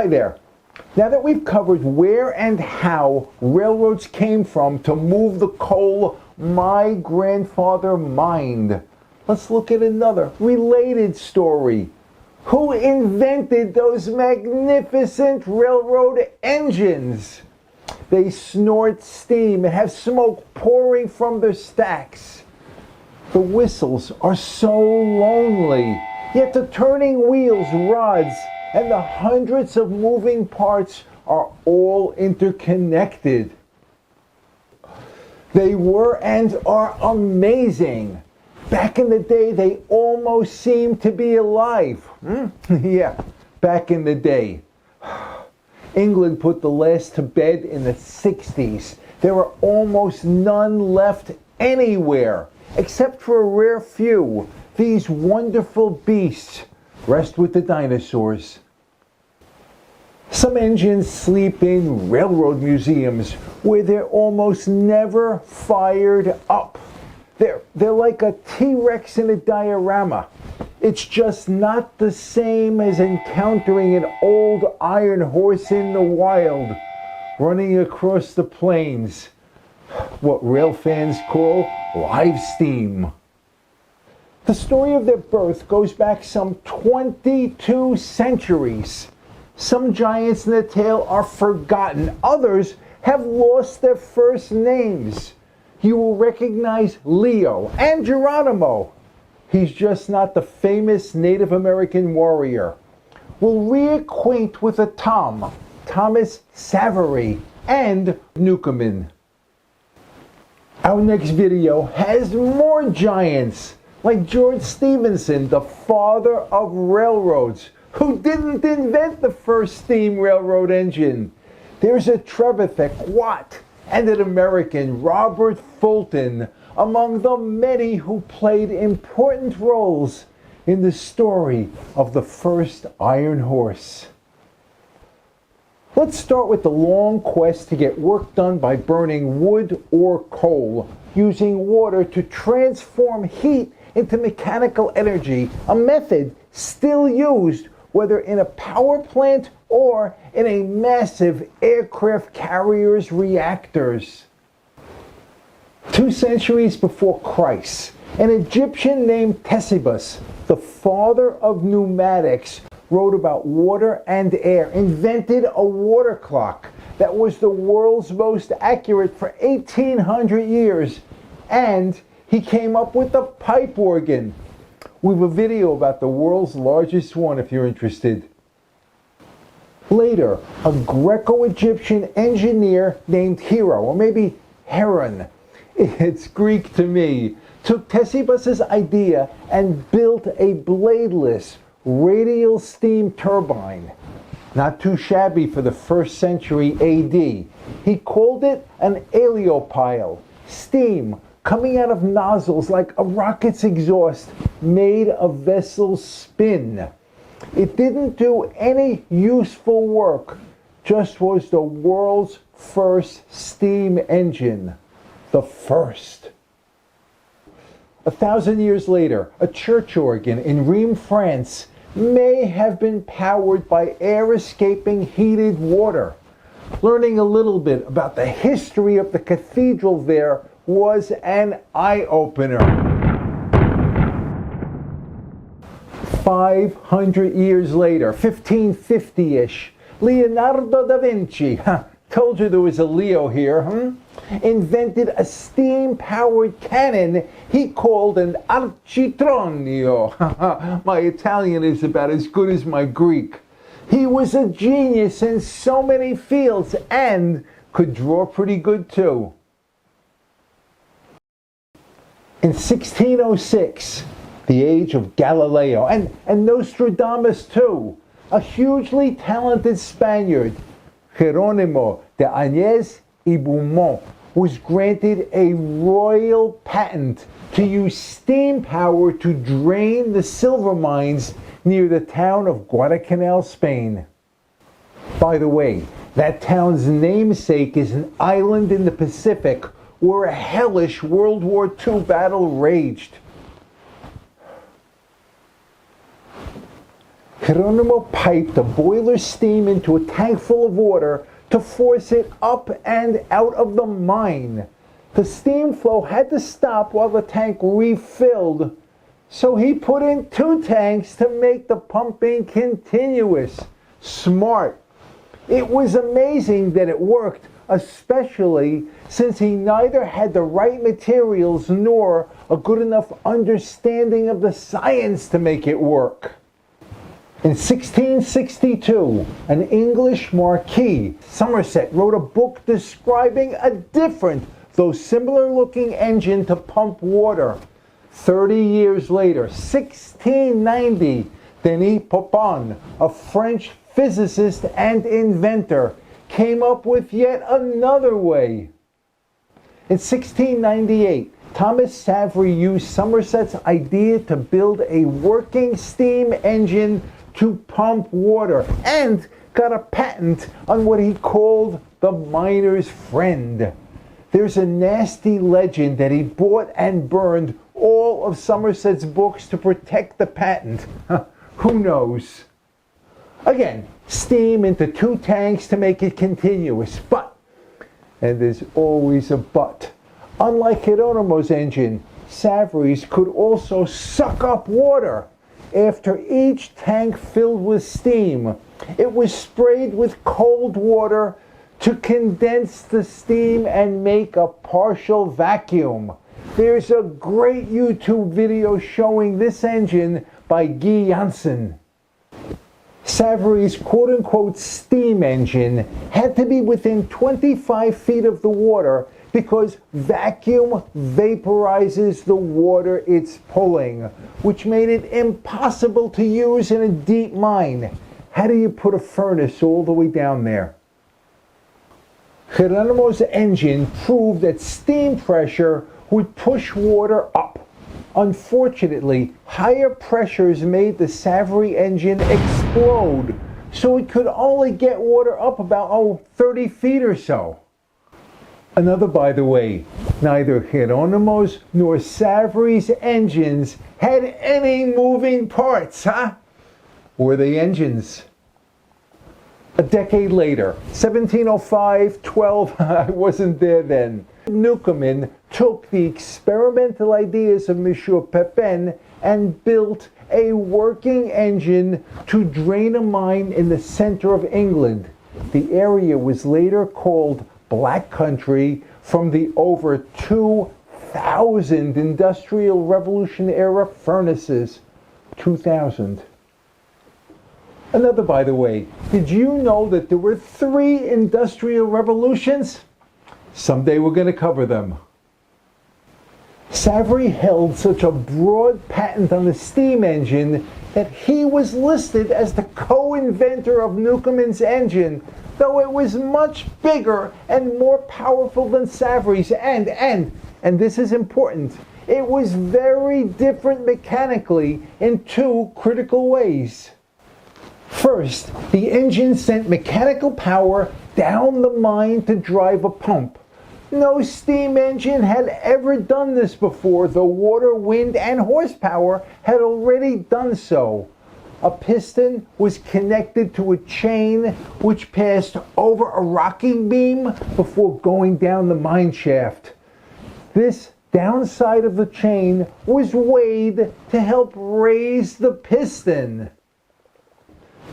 there. Now that we've covered where and how railroads came from to move the coal my grandfather mined, let's look at another related story. Who invented those magnificent railroad engines? They snort steam and have smoke pouring from their stacks. The whistles are so lonely, yet the turning wheels, rods, and the hundreds of moving parts are all interconnected. They were and are amazing. Back in the day, they almost seemed to be alive. Yeah, back in the day. England put the last to bed in the 60s. There are almost none left anywhere, except for a rare few. These wonderful beasts rest with the dinosaurs. Some engines sleep in railroad museums where they're almost never fired up. They're like a T-Rex in a diorama. It's just not the same as encountering an old iron horse in the wild, running across the plains. What rail fans call live steam. The story of their birth goes back some 22 centuries. Some giants in the tale are forgotten. Others have lost their first names. You will recognize Leo and Geronimo. He's just not the famous Native American warrior. We'll reacquaint with a Thomas Savary, and Newcomen. Our next video has more giants, like George Stephenson, the father of railroads, who didn't invent the first steam railroad engine. There's a Trevithick, Watt, and an American, Robert Fulton, among the many who played important roles in the story of the first iron horse. Let's start with the long quest to get work done by burning wood or coal, using water to transform heat into mechanical energy, a method still used whether in a power plant or in a massive aircraft carrier's reactors. 2 centuries before Christ, an Egyptian named Ctesippus, the father of pneumatics, wrote about water and air, invented a water clock that was the world's most accurate for 1800 years, and he came up with the pipe organ. We have a video about the world's largest one if you're interested. Later, a Greco-Egyptian engineer named Hero, or maybe Heron, it's Greek to me, took Ctesippus' idea and built a bladeless, radial steam turbine. Not too shabby for the 1st century AD. He called it an aleopile, steam coming out of nozzles like a rocket's exhaust made a vessel's spin. It didn't do any useful work, just was the world's first steam engine. The first. 1,000 years later, a church organ in Rheims, France, may have been powered by air-escaping heated water. Learning a little bit about the history of the cathedral there was an eye-opener. 500 years later, 1550-ish, Leonardo da Vinci, told you there was a Leo here, invented a steam-powered cannon he called an architronio. My Italian is about as good as my Greek. He was a genius in so many fields and could draw pretty good too. In 1606, the age of Galileo, and Nostradamus too, a hugely talented Spaniard, Geronimo de Añez y Beaumont, was granted a royal patent to use steam power to drain the silver mines near the town of Guadalcanal, Spain. By the way, that town's namesake is an island in the Pacific where a hellish World War II battle raged. Geronimo piped the boiler's steam into a tank full of water to force it up and out of the mine. The steam flow had to stop while the tank refilled, so he put in 2 tanks to make the pumping continuous. Smart. It was amazing that it worked, especially since he neither had the right materials nor a good enough understanding of the science to make it work. In 1662, an English marquis, Somerset, wrote a book describing a different, though similar-looking engine to pump water. 30 years later, 1690, Denis Papin, a French physicist and inventor, came up with yet another way. In 1698, Thomas Savery used Somerset's idea to build a working steam engine to pump water and got a patent on what he called the miner's friend. There's a nasty legend that he bought and burned all of Somerset's books to protect the patent. Who knows? Again, steam into 2 tanks to make it continuous, but, and there's always a but, unlike Geronimo's engine, Savery's could also suck up water. After each tank filled with steam, it was sprayed with cold water to condense the steam and make a partial vacuum. There's a great YouTube video showing this engine by Guy Janssen. Savery's quote-unquote steam engine had to be within 25 feet of the water because vacuum vaporizes the water it's pulling, which made it impossible to use in a deep mine. How do you put a furnace all the way down there? Geronimo's engine proved that steam pressure would push water up. Unfortunately, higher pressures made the Savery engine explode, so it could only get water up about 30 feet or so. Another, by the way, neither Geronimo's nor Savery's engines had any moving parts, Or the engines. A decade later, 1705-12, I wasn't there then, Newcomen took the experimental ideas of Monsieur Pepin and built a working engine to drain a mine in the center of England. The area was later called Black Country from the over 2,000 Industrial Revolution era furnaces. 2,000. Another, by the way, did you know that there were 3 industrial revolutions? Someday we're going to cover them. Savery held such a broad patent on the steam engine that he was listed as the co-inventor of Newcomen's engine, though it was much bigger and more powerful than Savery's, and this is important, it was very different mechanically in 2 critical ways. First, the engine sent mechanical power down the mine to drive a pump. No steam engine had ever done this before, though water, wind, and horsepower had already done so. A piston was connected to a chain which passed over a rocking beam before going down the mine shaft. This downside of the chain was weighed to help raise the piston.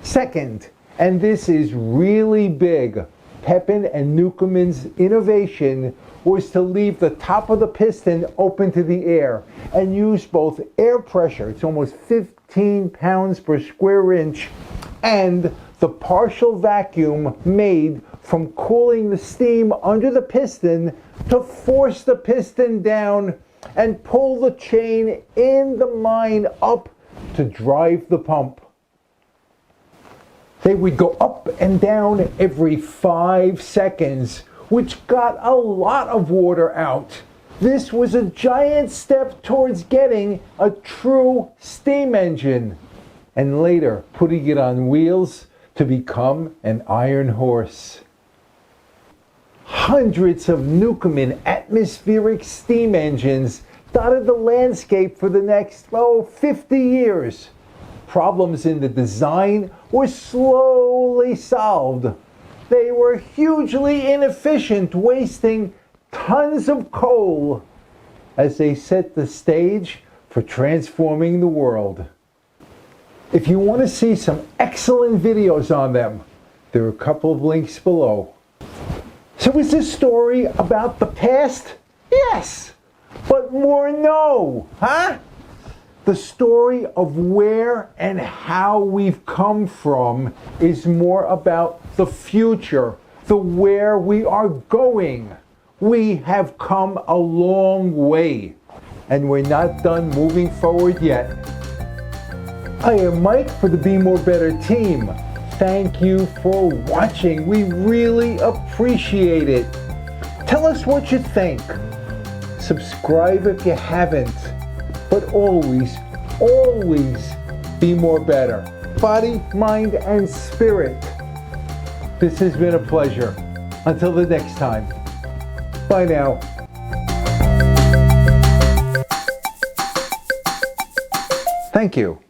Second, and this is really big, Pepin and Newcomen's innovation was to leave the top of the piston open to the air and use both air pressure, it's almost 15 pounds per square inch, and the partial vacuum made from cooling the steam under the piston to force the piston down and pull the chain in the mine up to drive the pump. They would go up and down every 5 seconds, which got a lot of water out. This was a giant step towards getting a true steam engine, and later putting it on wheels to become an iron horse. Hundreds of Newcomen atmospheric steam engines dotted the landscape for the next, 50 years. Problems in the design were slowly solved. They were hugely inefficient, wasting tons of coal as they set the stage for transforming the world. If you want to see some excellent videos on them, there are a couple of links below. So is this story about the past? Yes, but more no, huh? The story of where and how we've come from is more about the future, the where we are going. We have come a long way, and we're not done moving forward yet. I am Mike for the Be More Better team. Thank you for watching. We really appreciate it. Tell us what you think. Subscribe if you haven't. But always, always be more better. Body, mind, and spirit. This has been a pleasure. Until the next time. Bye now. Thank you.